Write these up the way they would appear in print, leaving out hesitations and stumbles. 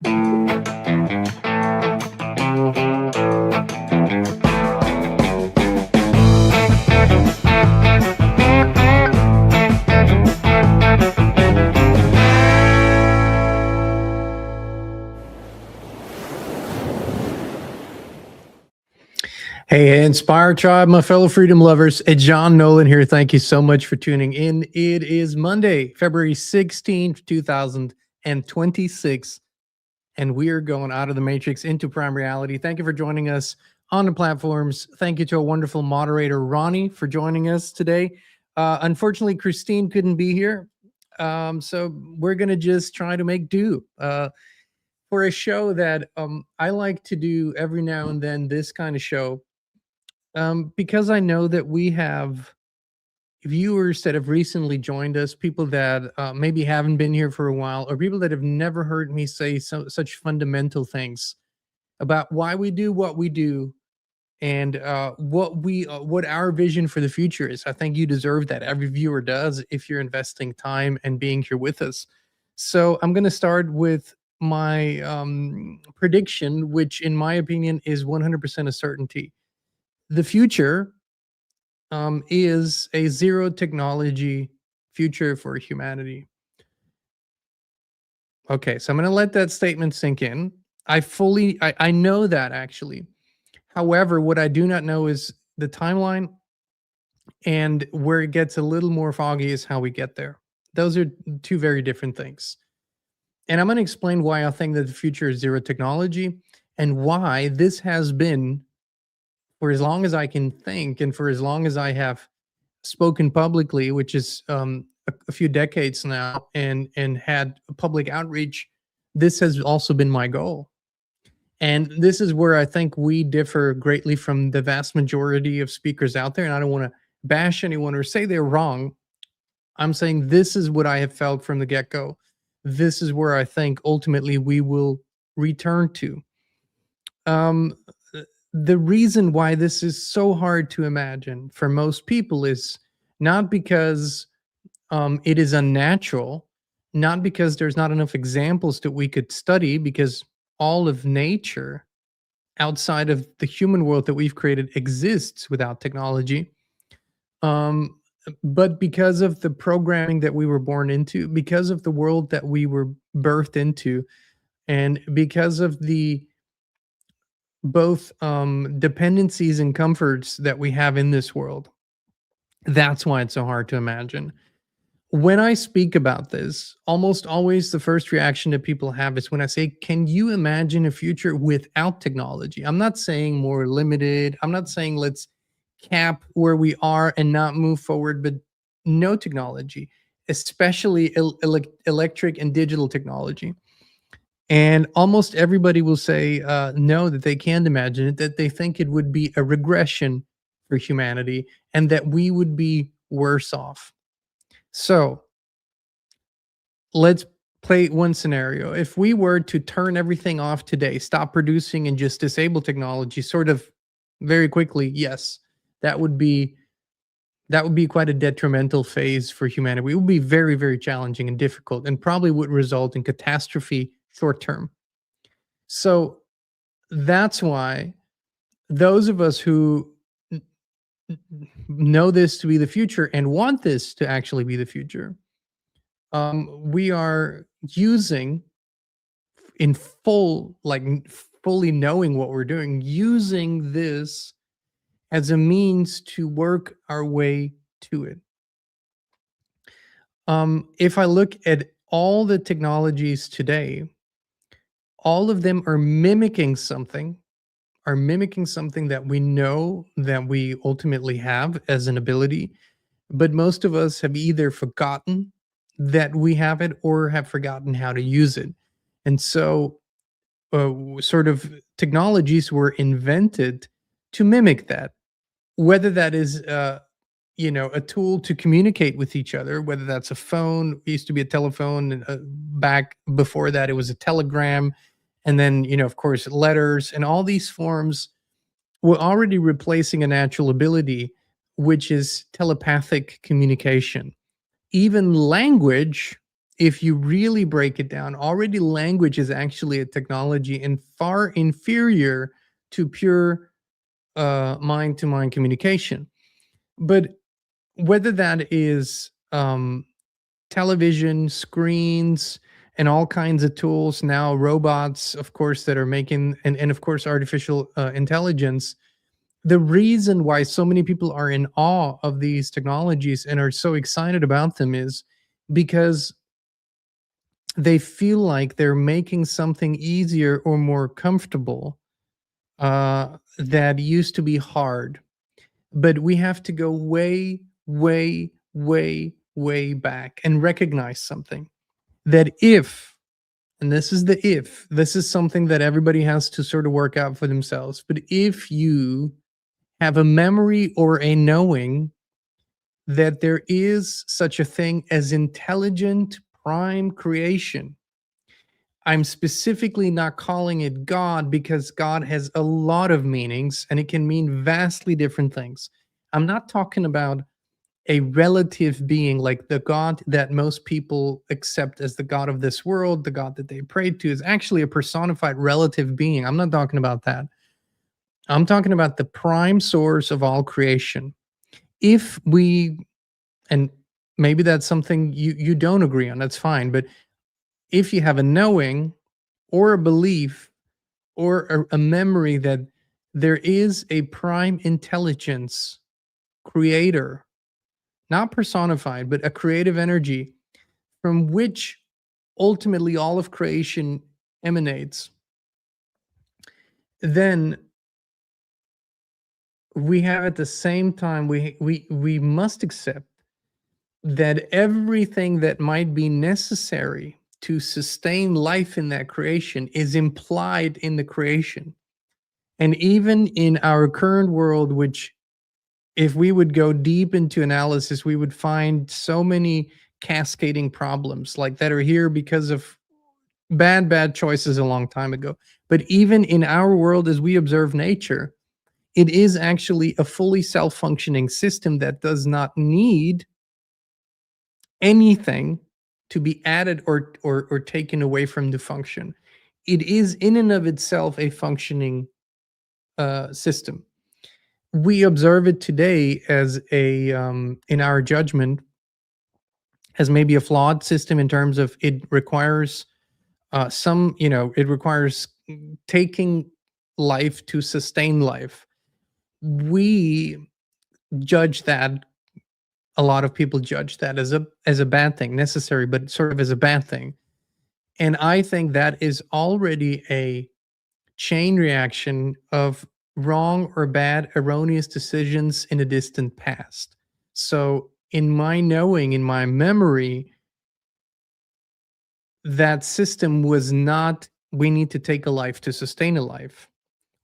Hey, Inspire Tribe, my fellow freedom lovers. It's John Nolan here. Thank you so much for tuning in. It is Monday, February 16th, 2026, and we are going out of the matrix into prime reality. Thank you for joining us on the platforms. Thank you to a wonderful moderator, Ronnie, for joining us today. Unfortunately, Christine couldn't be here, so we're going to just try to make do. For a show that I like to do every now and then, this kind of show, because I know that we have viewers that have recently joined us, people that maybe haven't been here for a while, or people that have never heard me say such fundamental things about why we do what we do and what our vision for the future is. I think you deserve that. Every viewer does if you're investing time and being here with us. So I'm going to start with my prediction, which in my opinion is 100% a certainty. The future is a zero technology future for humanity. Okay, so I'm going to let that statement sink in. I know that actually. However, what I do not know is the timeline, and where it gets a little more foggy is how we get there. Those are two very different things. And I'm going to explain why I think that the future is zero technology and why this has been, for as long as I can think and for as long as I have spoken publicly, which is a few decades now, and had public outreach, this has also been my goal. And this is where I think we differ greatly from the vast majority of speakers out there. And I don't want to bash anyone or say they're wrong. I'm saying this is what I have felt from the get-go. This is where I think ultimately we will return to. The reason why this is so hard to imagine for most people is not because it is unnatural, not because there's not enough examples that we could study, because all of nature outside of the human world that we've created exists without technology. But because of the programming that we were born into, because of the world that we were birthed into, and because of the both dependencies and comforts that we have in this world. That's why it's so hard to imagine. When I speak about this, almost always the first reaction that people have is when I say, can you imagine a future without technology? I'm not saying more limited. I'm not saying let's cap where we are and not move forward, but no technology, especially electric and digital technology. And almost everybody will say no, that they can't imagine it, that they think it would be a regression for humanity and that we would be worse off. So let's play one scenario. If we were to turn everything off today, stop producing and just disable technology sort of very quickly, yes, that would be quite a detrimental phase for humanity. It would be very, very challenging and difficult and probably would result in catastrophe short term. So that's why those of us who know this to be the future and want this to actually be the future, we are using in full, like fully knowing what we're doing, using this as a means to work our way to it. If I look at all the technologies today, all of them are mimicking something that we know that we ultimately have as an ability, but most of us have either forgotten that we have it or have forgotten how to use it. And so sort of technologies were invented to mimic that, whether that is a tool to communicate with each other, whether that's a phone. It used to be a telephone, and back before that it was a telegram, and then of course letters, and all these forms were already replacing a natural ability, which is telepathic communication. Even language if you really break it down, already language is actually a technology and far inferior to pure mind to mind communication. But whether that is television, screens, and all kinds of tools, now robots, of course, that are making, and of course, artificial intelligence, the reason why so many people are in awe of these technologies and are so excited about them is because they feel like they're making something easier or more comfortable that used to be hard. But we have to go way, way, way, way back and recognize something, that if, and this is the if, this is something that everybody has to sort of work out for themselves. But if you have a memory or a knowing that there is such a thing as intelligent prime creation, I'm specifically not calling it God because God has a lot of meanings and it can mean vastly different things. I'm not talking about a relative being like the God that most people accept as the God of this world, the God that they pray to is actually a personified relative being. I'm not talking about that. I'm talking about the prime source of all creation. If we, and maybe that's something you don't agree on, that's fine. But if you have a knowing or a belief or a memory that there is a prime intelligence creator, not personified, but a creative energy from which ultimately all of creation emanates, then we have at the same time, we must accept that everything that might be necessary to sustain life in that creation is implied in the creation. And even in our current world, which if we would go deep into analysis, we would find so many cascading problems like that are here because of bad choices a long time ago. But even in our world, as we observe nature, it is actually a fully self-functioning system that does not need anything to be added or taken away from the function. It is in and of itself a functioning system. We observe it today as a in our judgment as maybe a flawed system in terms of it requires some, it requires taking life to sustain life. We judge that, a lot of people judge that as a bad thing, necessary but sort of as a bad thing. And I think that is already a chain reaction of wrong or bad, erroneous decisions in a distant past. So, in my knowing, in my memory, that system was not, we need to take a life to sustain a life.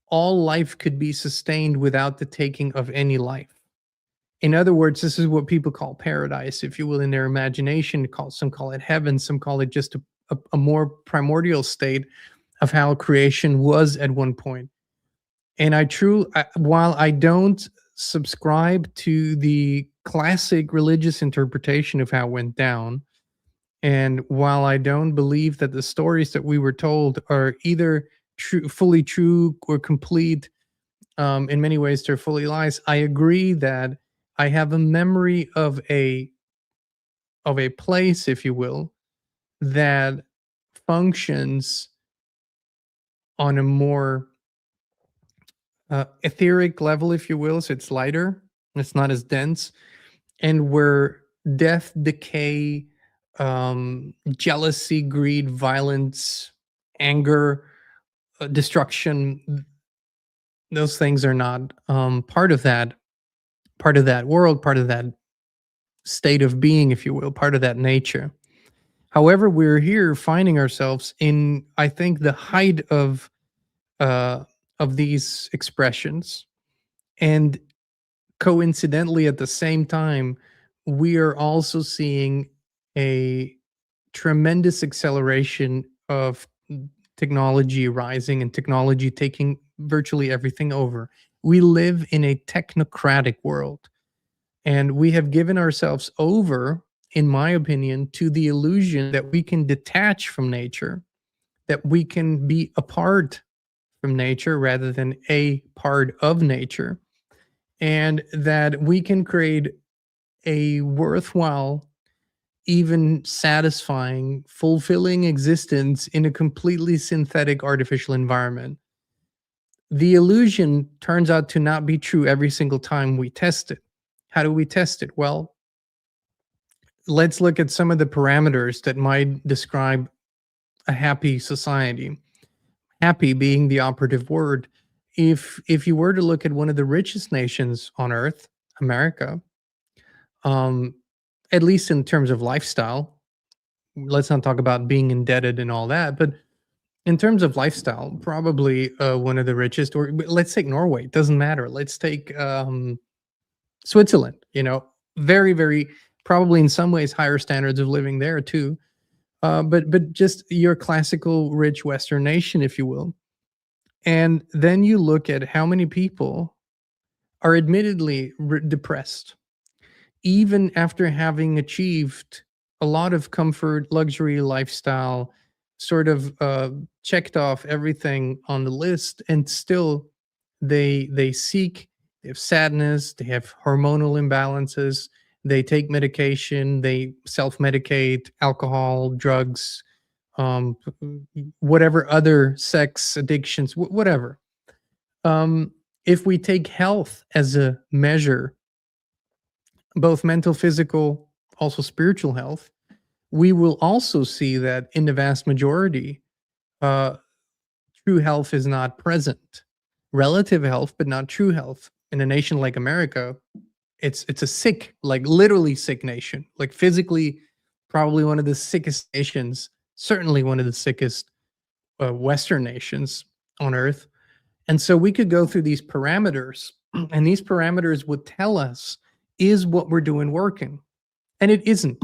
All life could be sustained without the taking of any life. In other words, this is what people call paradise, if you will, in their imagination. Some call it heaven, some call it just a more primordial state of how creation was at one point. And while I don't subscribe to the classic religious interpretation of how it went down, and while I don't believe that the stories that we were told are either true, fully true, or complete, in many ways they're fully lies, I agree that I have a memory of a place, if you will, that functions on a more etheric level, if you will. So it's lighter, it's not as dense, and where death, decay, jealousy, greed, violence, anger, destruction, those things are not part of that world, part of that state of being, if you will, part of that nature. However, we're here finding ourselves in, I think, the height uh, of these expressions, and coincidentally, at the same time, we are also seeing a tremendous acceleration of technology rising and technology taking virtually everything over. We live in a technocratic world, and we have given ourselves over in my opinion, to the illusion that we can detach from nature, that we can be apart from nature rather than a part of nature, and that we can create a worthwhile, even satisfying, fulfilling existence in a completely synthetic artificial environment. The illusion turns out to not be true every single time we test it. How do we test it? Well, let's look at some of the parameters that might describe a happy society. Happy being the operative word. If you were to look at one of the richest nations on earth, America, um, at least in terms of lifestyle, let's not talk about being indebted and all that, but in terms of lifestyle, probably one of the richest, or let's take Norway, it doesn't matter. Let's take Switzerland, very, very, probably in some ways higher standards of living there too. But just your classical rich Western nation, if you will. And then you look at how many people are admittedly depressed, even after having achieved a lot of comfort, luxury, lifestyle, sort of checked off everything on the list, and still they have sadness, they have hormonal imbalances, they take medication, they self-medicate, alcohol, drugs, um, whatever other sex addictions, whatever. Um, if we take health as a measure, both mental, physical, also spiritual health, we will also see that in the vast majority, uh, true health is not present. Relative health, but not true health. In a nation like America, it's a sick, like literally sick nation. Like physically, probably one of the sickest nations. Certainly one of the sickest Western nations on Earth. And so we could go through these parameters, and these parameters would tell us, is what we're doing working? And it isn't.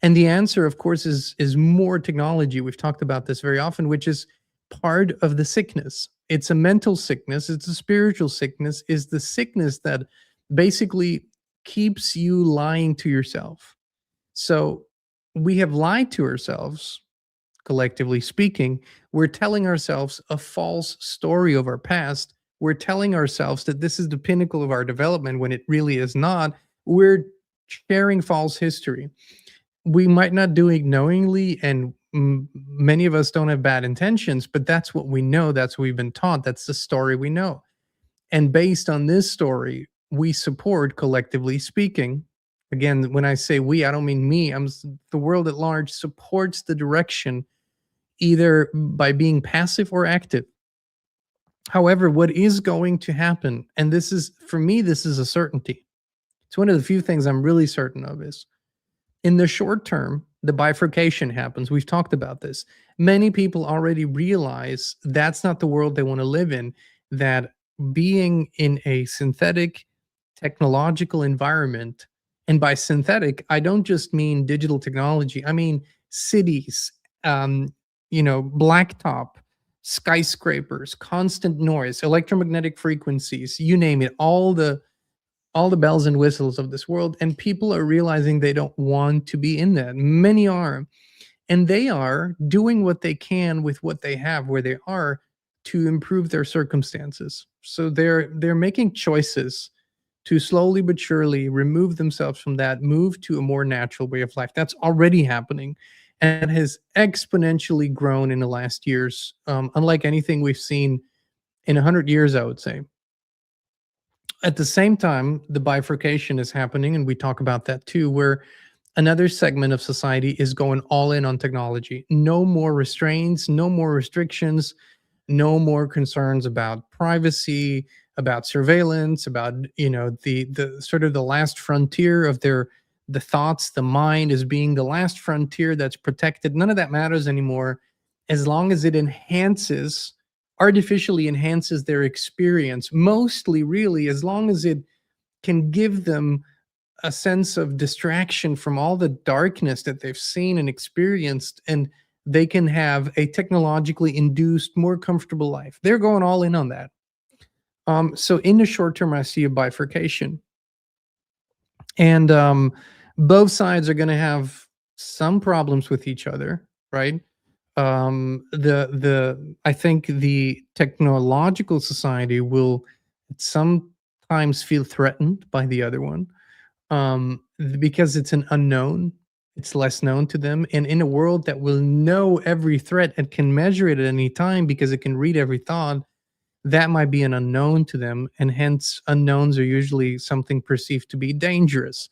And the answer, of course, is more technology. We've talked about this very often, which is part of the sickness. It's a mental sickness. It's a spiritual sickness. Is the sickness that basically keeps you lying to yourself. So we have lied to ourselves, collectively speaking. We're telling ourselves a false story of our past. We're telling ourselves that this is the pinnacle of our development when it really is not. We're sharing false history. We might not do it knowingly, and many of us don't have bad intentions, but that's what we know. That's what we've been taught. That's the story we know. And based on this story, we support, collectively speaking. Again, when I say we, I don't mean me. The world at large supports the direction, either by being passive or active. However, what is going to happen, and this is, for me, this is a certainty. It's one of the few things I'm really certain of, is in the short term, the bifurcation happens. We've talked about this. Many people already realize that's not the world they want to live in, that being in a synthetic technological environment, and by synthetic, I don't just mean digital technology, I mean cities, um, blacktop, skyscrapers, constant noise, electromagnetic frequencies, you name it, all the bells and whistles of this world, and people are realizing they don't want to be in that. Many are, and they are doing what they can with what they have where they are to improve their circumstances. So they're making choices to slowly but surely remove themselves from that, move to a more natural way of life. That's already happening, and has exponentially grown in the last years, unlike anything we've seen in 100 years, I would say. At the same time, the bifurcation is happening, and we talk about that too, where another segment of society is going all in on technology. No more restraints, no more restrictions, no more concerns about privacy, about surveillance, about the sort of the last frontier of the thoughts, the mind is being the last frontier that's protected. None of that matters anymore, as long as it artificially enhances their experience. Mostly, really, as long as it can give them a sense of distraction from all the darkness that they've seen and experienced, and they can have a technologically induced, more comfortable life. They're going all in on that. So in the short term, I see a bifurcation. And Both sides are going to have some problems with each other, right? I think the technological society will sometimes feel threatened by the other one, because it's an unknown. It's less known to them, and in a world that will know every threat and can measure it at any time because it can read every thought, that might be an unknown to them, and hence unknowns are usually something perceived to be dangerous.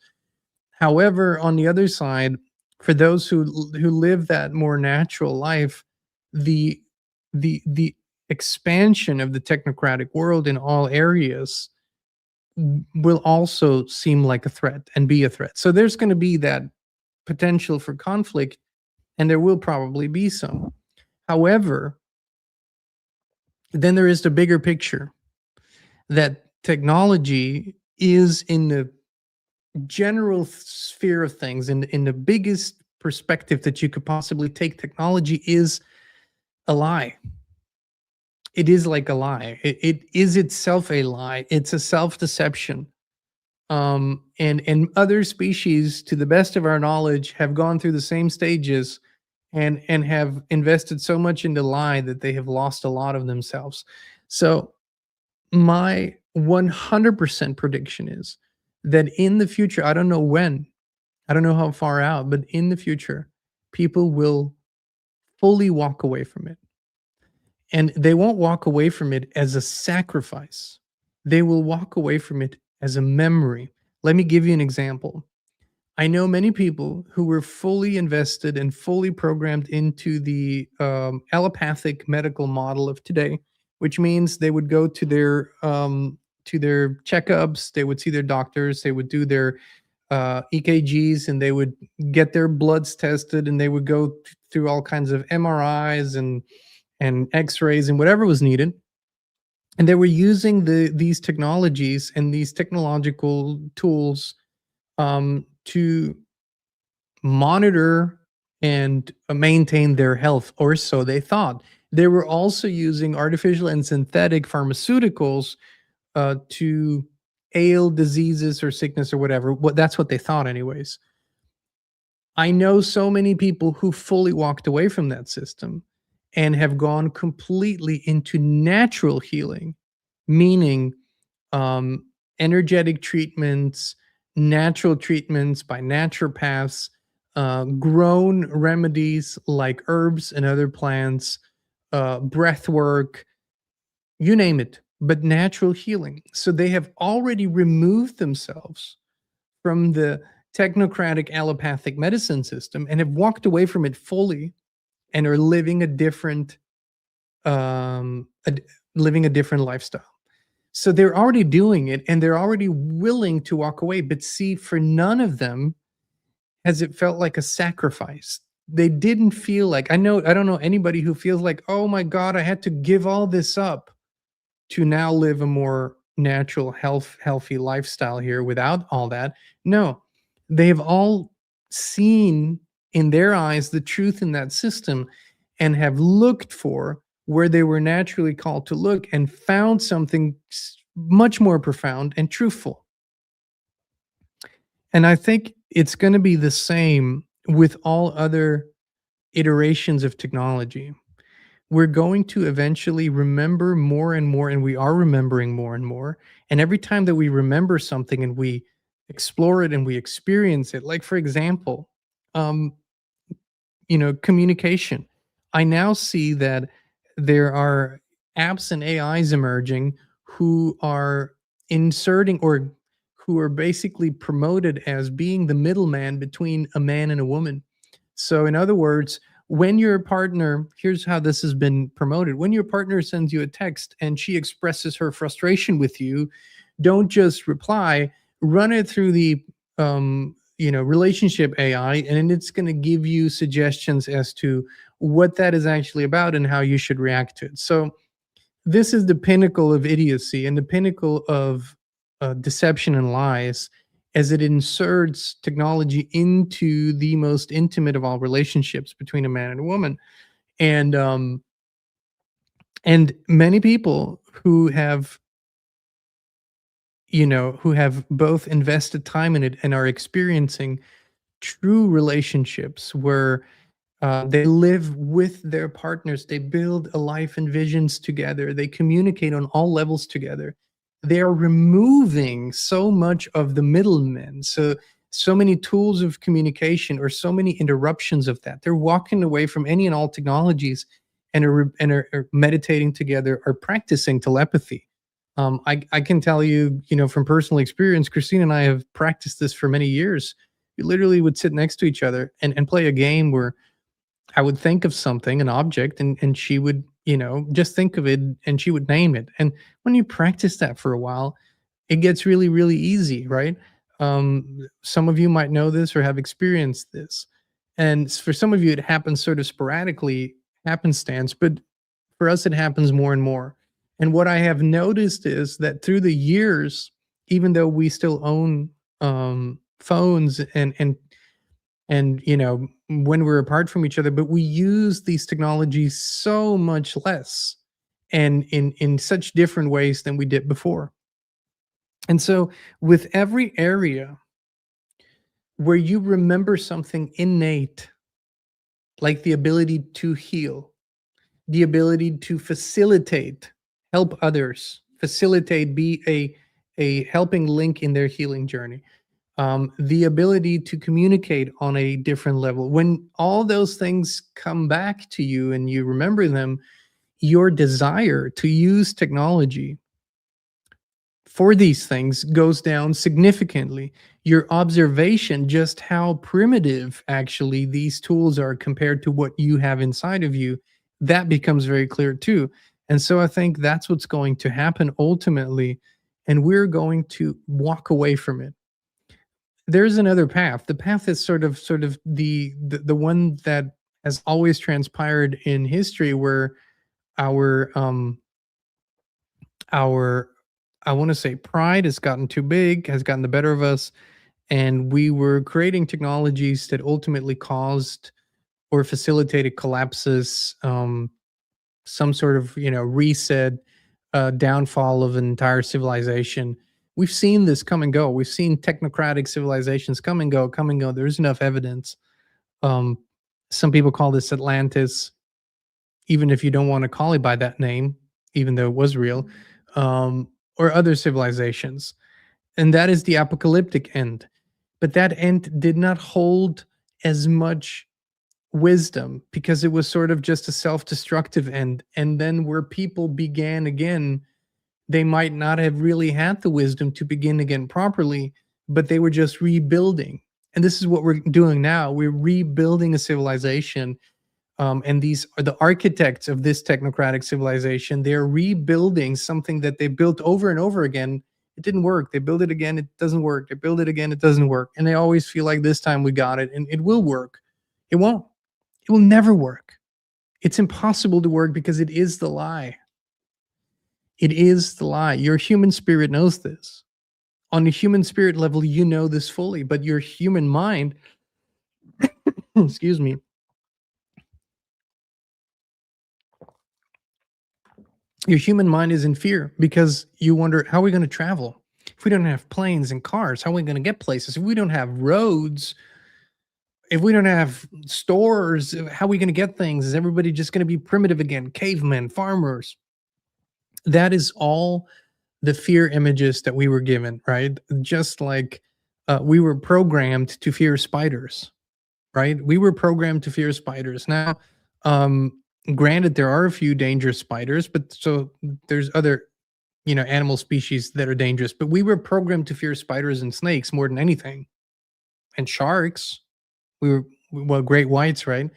However, on the other side, for those who live that more natural life, the the expansion of the technocratic world in all areas will also seem like a threat and be a threat. So there's going to be that potential for conflict, and there will probably be some. However, then there is the bigger picture that technology is in the general sphere of things, in the biggest perspective that you could possibly take, technology is a lie. It is like a lie. It is itself a lie. It's a self-deception. And other species, to the best of our knowledge, have gone through the same stages and have invested so much into lie that they have lost a lot of themselves. So my 100% prediction is that in the future, I don't know when, I don't know how far out, but in the future, people will fully walk away from it. And they won't walk away from it as a sacrifice. They will walk away from it as a memory. Let me give you an example. I know many people who were fully invested and fully programmed into the allopathic medical model of today, which means they would go to their checkups, they would see their doctors, they would do their EKGs, and they would get their bloods tested, and they would go through all kinds of MRIs and X-rays and whatever was needed. And they were using these technologies and these technological tools to monitor and maintain their health, or so they thought. They were also using artificial and synthetic pharmaceuticals to ail diseases or sickness or whatever. That's what they thought, anyways. I know so many people who fully walked away from that system and have gone completely into natural healing, meaning energetic treatments, natural treatments by naturopaths, grown remedies like herbs and other plants, breath work, you name it, but natural healing. So they have already removed themselves from the technocratic allopathic medicine system and have walked away from it fully and are living a different um a, living a different lifestyle. So they're already doing it and they're already willing to walk away. But see, for none of them has it felt like a sacrifice. They didn't feel like, I don't know anybody who feels like, oh my God, I had to give all this up to now live a more natural, healthy lifestyle here without all that. No, they've all seen in their eyes the truth in that system and have looked for where they were naturally called to look and found something much more profound and truthful. And I think it's going to be the same with all other iterations of technology. We're going to eventually remember more and more, and we are remembering more and more. And every time that we remember something and we explore it and we experience it, like for example, um, communication. I now see that there are apps and AIs emerging who are inserting, or who are basically promoted as being the middleman between a man and a woman. So, in other words, when your partner, here's how this has been promoted: when your partner sends you a text and she expresses her frustration with you, don't just reply, run it through the relationship AI, and it's going to give you suggestions as to what that is actually about and how you should react to it. So this is the pinnacle of idiocy and the pinnacle of deception and lies, as it inserts technology into the most intimate of all relationships between a man and a woman. And um and many people who have who have both invested time in it and are experiencing true relationships where they live with their partners. They build a life and visions together. They communicate on all levels together. They are removing so much of the middlemen. So many tools of communication or so many interruptions of that. They're walking away from any and all technologies and are meditating together or practicing telepathy. I can tell you, from personal experience, Christine and I have practiced this for many years. We literally would sit next to each other and play a game where I would think of something, an object, and she would, just think of it and she would name it. And when you practice that for a while, it gets really, really easy, right? Some of you might know this or have experienced this. And for some of you, it happens sort of sporadically, happenstance, but for us, it happens more and more. And what I have noticed is that through the years, even though we still own phones and when we're apart from each other, but we use these technologies so much less and in such different ways than we did before. And so with every area where you remember something innate, like the ability to heal, the ability to facilitate, help others, facilitate, be a helping link in their healing journey, the ability to communicate on a different level. When all those things come back to you and you remember them, your desire to use technology for these things goes down significantly. Your observation, just how primitive actually these tools are compared to what you have inside of you, that becomes very clear too. And so I think that's what's going to happen ultimately. And we're going to walk away from it. There's another path. The path is sort of the one that has always transpired in history, where our our I want to say pride has gotten too big, has gotten the better of us, and we were creating technologies that ultimately caused or facilitated collapses, some sort of reset, downfall of an entire civilization. We've seen this come and go. We've seen technocratic civilizations come and go, come and go. There's enough evidence. Um, some people call this Atlantis, even if you don't want to call it by that name, even though it was real, or other civilizations. And that is the apocalyptic end. But that end did not hold as much wisdom because it was sort of just a self destructive end. And then where people began again, they might not have really had the wisdom to begin again properly, but they were just rebuilding. And this is what we're doing now. We're rebuilding a civilization. And these are the architects of this technocratic civilization. They're rebuilding something that they built over and over again. It didn't work. They build it again. It doesn't work. They build it again. It doesn't work. And they always feel like this time we got it and it will work. It won't. It will never work. It's impossible to work because it is the lie. It is the lie. Your human spirit knows this. On a human spirit level, you know this fully, but your human mind, excuse me, your human mind is in fear because you wonder, how are we going to travel? If we don't have planes and cars, how are we going to get places? If we don't have roads, if we don't have stores, how are we going to get things? Is everybody just going to be primitive again? Cavemen, farmers. That is all the fear images that we were given, right? Just like we were programmed to fear spiders, right? We were programmed to fear spiders. Now, granted, there are a few dangerous spiders, but so there's other, animal species that are dangerous. But we were programmed to fear spiders and snakes more than anything, and sharks. We were well, great whites, right?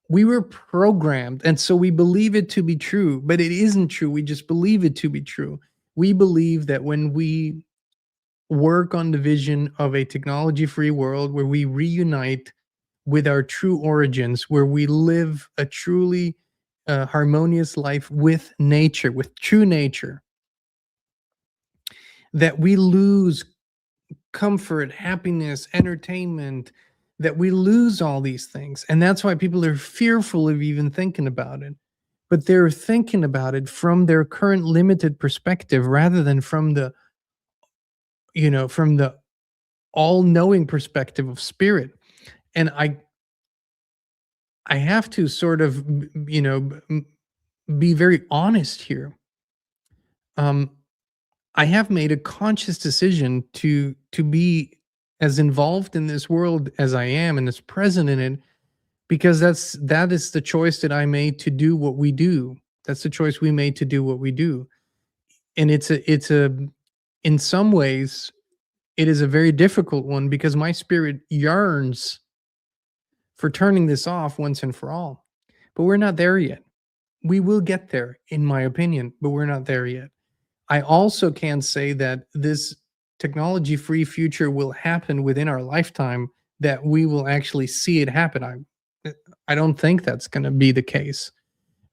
We were programmed, and so we believe it to be true, but it isn't true. We just believe it to be true. We believe that when we work on the vision of a technology-free world where we reunite with our true origins, where we live a truly harmonious life with nature, with true nature, that we lose comfort, happiness, entertainment, that we lose all these things. And that's why people are fearful of even thinking about it. But they're thinking about it from their current limited perspective rather than from the from the all-knowing perspective of spirit. And I have to sort of, be very honest here. Um, I have made a conscious decision to be as involved in this world as I am and as present in it, because that is the choice that I made to do what we do. That's the choice we made to do what we do. And it's a in some ways it is a very difficult one, because my spirit yearns for turning this off once and for all. But we're not there yet. We will get there, in my opinion, but we're not there yet. I also can say that this technology free future will happen within our lifetime, that we will actually see it happen. I don't think that's going to be the case.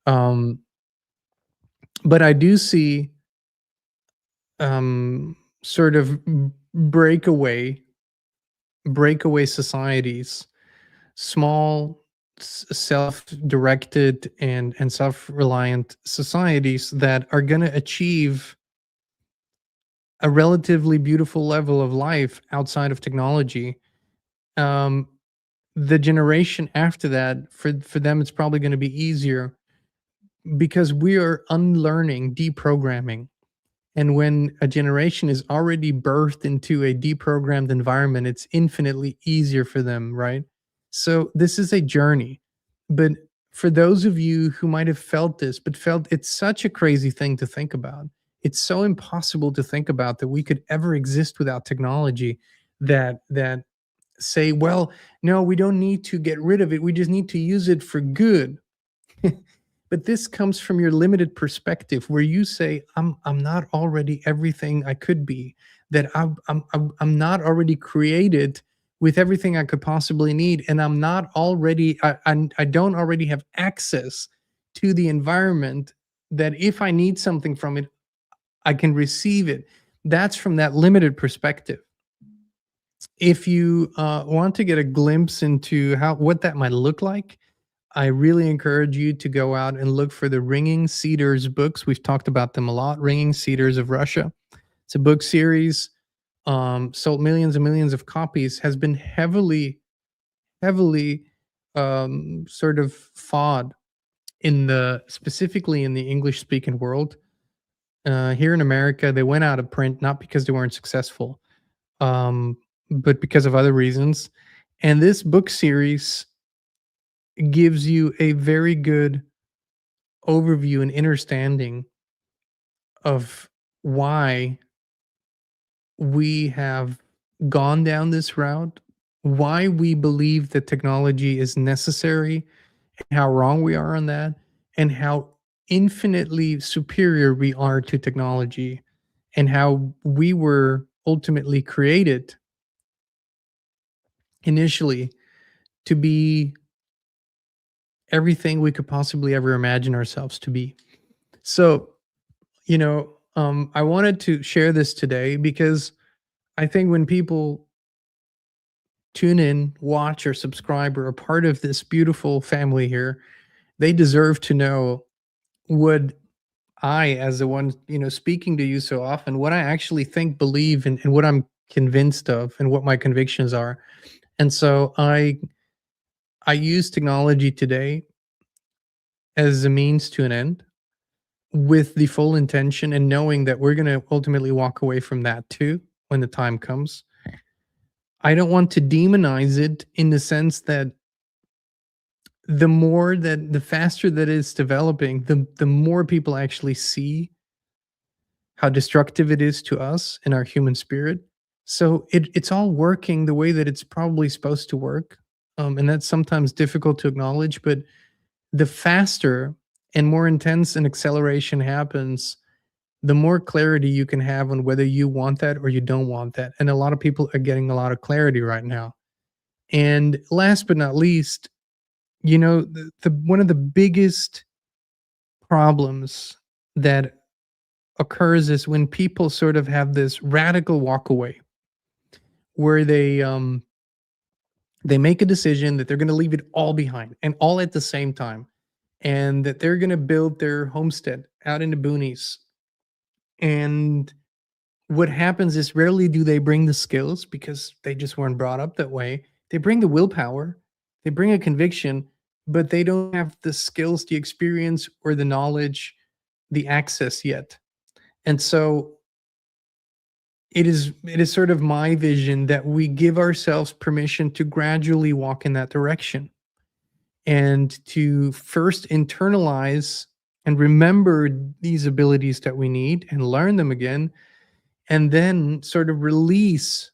Um, but I do see sort of breakaway societies, small self-directed and self-reliant societies that are going to achieve a relatively beautiful level of life outside of technology. um the generation after that, for them it's probably going to be easier, because we are unlearning deprogramming. And when a generation is already birthed into a deprogrammed environment, it's infinitely easier for them, right? So this is a journey. But for those of you who might have felt this, but felt it's such a crazy thing to think about, it's so impossible to think about that we could ever exist without technology, that say, well, no, we don't need to get rid of it. We just need to use it for good. But this comes from your limited perspective, where you say, I'm not already everything I could be, that I'm not already created with everything I could possibly need, and I'm not already I don't already have access to the environment, that if I need something from it, I can receive it. That's from that limited perspective. If you want to get a glimpse into how what that might look like, I really encourage you to go out and look for the Ringing Cedars books. We've talked about them a lot. Ringing Cedars of Russia. It's a book series, sold millions and millions of copies, has been heavily sort of fought specifically in the English speaking world. Here in America, they went out of print not because they weren't successful, um, but because of other reasons. And this book series gives you a very good overview and understanding of why we have gone down this route, why we believe that technology is necessary, and how wrong we are on that, and how infinitely superior we are to technology, and how we were ultimately created initially to be everything we could possibly ever imagine ourselves to be. So, I wanted to share this today because I think when people tune in, watch, or subscribe, or are part of this beautiful family here, they deserve to know what I, as the one, speaking to you so often, what I actually think, believe, and what I'm convinced of, and what my convictions are. And so I use technology today as a means to an end, with the full intention and knowing that we're going to ultimately walk away from that too when the time comes. I don't want to demonize it, in the sense that the faster that it's developing, the more people actually see how destructive it is to us and our human spirit. So it's all working the way that it's probably supposed to work. And that's sometimes difficult to acknowledge, but the faster and more intense an acceleration happens, the more clarity you can have on whether you want that or you don't want that. And a lot of people are getting a lot of clarity right now. And last but not least, the one of the biggest problems that occurs is when people sort of have this radical walk away, where they make a decision that they're going to leave it all behind and all at the same time, and that they're going to build their homestead out in the boonies, and what happens is rarely do they bring the skills because they just weren't brought up that way. They bring the willpower, they bring a conviction, but they don't have the skills, the experience, or the knowledge, the access yet. And so it is sort of my vision that we give ourselves permission to gradually walk in that direction and to first internalize and remember these abilities that we need and learn them again, and then sort of release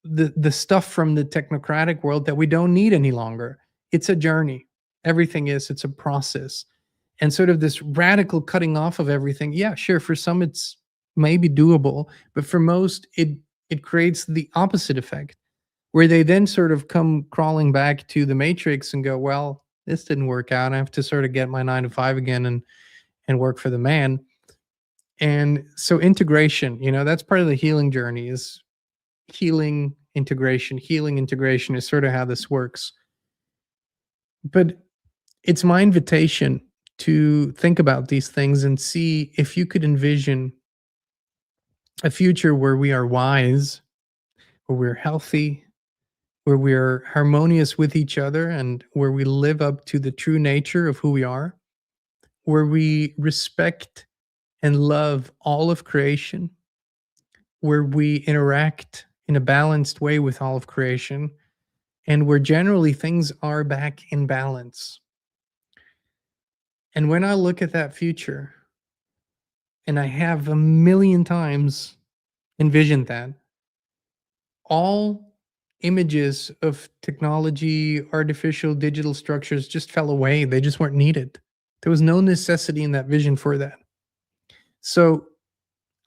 the stuff from the technocratic world that we don't need any longer. It's a journey. Everything is, it's a process. And sort of this radical cutting off of everything. Yeah, sure, for some it's maybe doable, but for most it creates the opposite effect where they then sort of come crawling back to the matrix and go, well, this didn't work out. I have to sort of get my 9 to 5 again and work for the man. And so integration, that's part of the healing journey is healing integration is sort of how this works. But it's my invitation to think about these things and see if you could envision a future where we are wise, where we're healthy, where we're harmonious with each other, and where we live up to the true nature of who we are, where we respect and love all of creation, where we interact in a balanced way with all of creation, and where generally things are back in balance. And when I look at that future, and I have a million times envisioned that, all images of technology, artificial digital structures just fell away. They just weren't needed. There was no necessity in that vision for that. So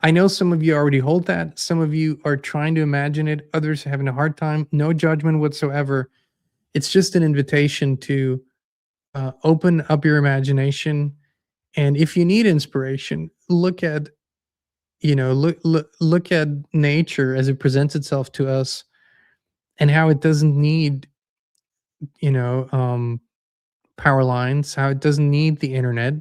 I know some of you already hold that. Some of you are trying to imagine it. Others are having a hard time. No judgment whatsoever. It's just an invitation to open up your imagination. And if you need inspiration, look at nature as it presents itself to us and how it doesn't need, you know, um, power lines, how it doesn't need the internet.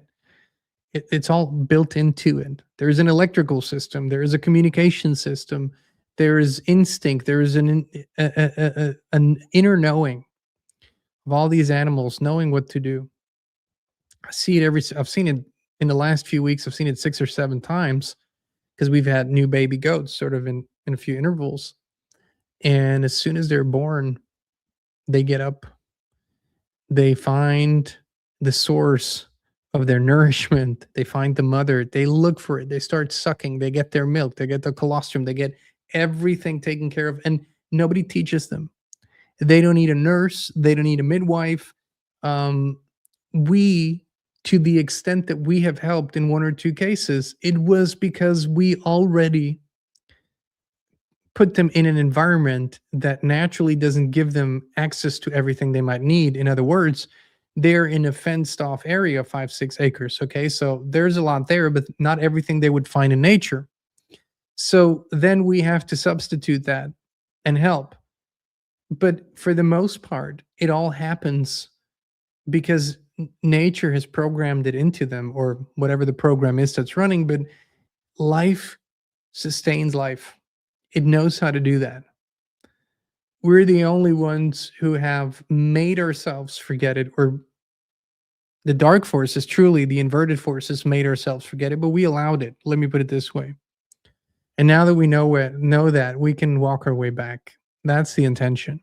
It's all built into it. There's an electrical system, there is a communication system, there is instinct, there is an inner knowing of all these animals knowing what to do. I've seen it in the last few weeks. I've seen it 6 or 7 times because we've had new baby goats sort of in a few intervals. And as soon as they're born, they get up, they find the source of their nourishment, they find the mother, they look for it, they start sucking, they get their milk, they get the colostrum, they get everything taken care of, and nobody teaches them. They don't need a nurse, they don't need a midwife. Um, we, to the extent that we have helped in 1 or 2 cases, it was because we already put them in an environment that naturally doesn't give them access to everything they might need. In other words, they're in a fenced off area, 5, 6 acres. Okay. So there's a lot there, but not everything they would find in nature. So then we have to substitute that and help. But for the most part, it all happens because nature has programmed it into them or whatever the program is that's running. But life sustains life. It knows how to do that. We're the only ones who have made ourselves forget it, or the dark forces, truly the inverted forces, made ourselves forget it, but we allowed it. Let me put it this way. And now that we know that, we can walk our way back. That's the intention.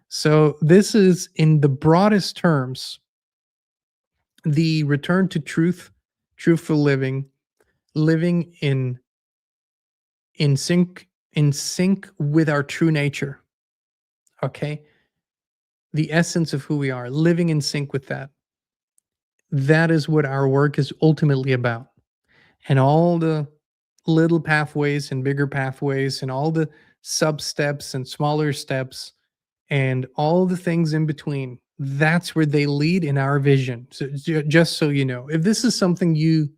So this is, in the broadest terms, the return to truth, truthful living, living in sync with our true nature. Okay? The essence of who we are, living in sync with that. That is what our work is ultimately about. And all the little pathways and bigger pathways and all the sub steps and smaller steps and all the things in between, that's where they lead in our vision. So just so you know, if this is something you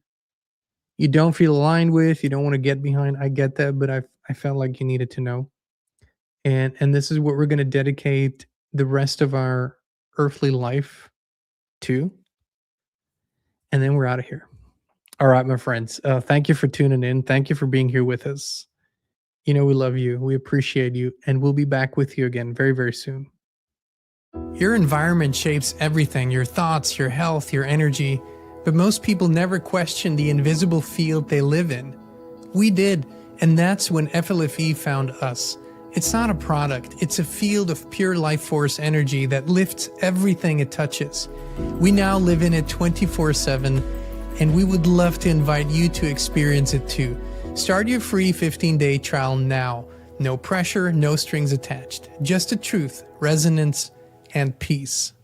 don't feel aligned with, you don't want to get behind, I get that, but I felt like you needed to know. And this is what we're going to dedicate the rest of our earthly life to, and then we're out of here. All right, my friends. Thank you for tuning in. Thank you for being here with us. You know, we love you. We appreciate you. And we'll be back with you again very, very soon. Your environment shapes everything, your thoughts, your health, your energy. But most people never question the invisible field they live in. We did, and that's when FLFE found us. It's not a product, it's a field of pure life force energy that lifts everything it touches. We now live in it 24/7, and we would love to invite you to experience it too. Start your free 15-day trial now. No pressure, no strings attached. Just the truth, resonance, and peace.